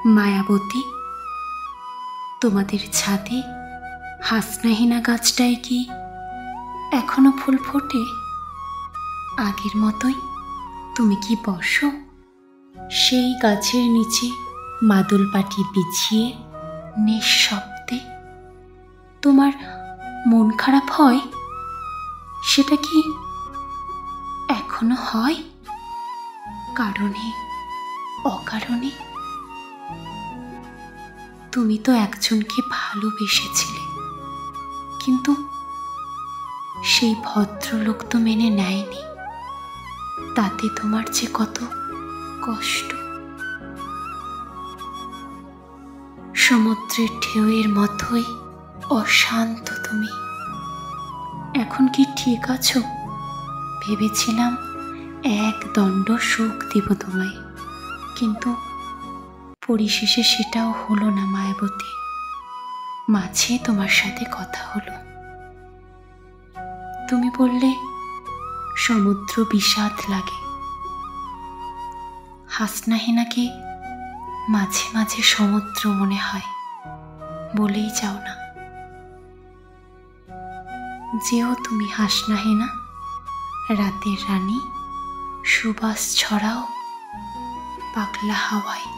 মায়াবতী, তোমাদের ছাদে হাসনাহিনা গাছটায় কি এখনো ফুল ফোটে? আগের মতোই তুমি কি বসো সেই গাছের নিচে মাদুল পাটি বিছিয়ে নিঃশব্দে? তোমার মন খারাপ হয়, সেটা কি এখনো হয় কারণে অকারণে? তুমি তো একজনকে ভালোবেসেছিলে, কিন্তু সেই ভদ্রলোক তো মেনে নেয়নি। তাতে তোমার যে কত কষ্ট। সমুদ্রের ঢেউয়ের মতোই অশান্ত তুমি। এখন কি ঠিক আছো? ভেবেছিলাম এক দণ্ড সুখ দিব তোমায়, কিন্তু পরিশেষে সেটাও হলো না মায়াবতী। মাঝে তোমার সাথে কথা হলো, তুমি বললে সমুদ্র বিষাদ লাগে। হাসনাহিনাকে মাঝে মাঝে সমুদ্র মনে হয়, বলেই যাও না। যেও তুমি হাসনাহিনা, রাতের রানী, সুবাস ছড়াও পাগলা হাওয়ায়।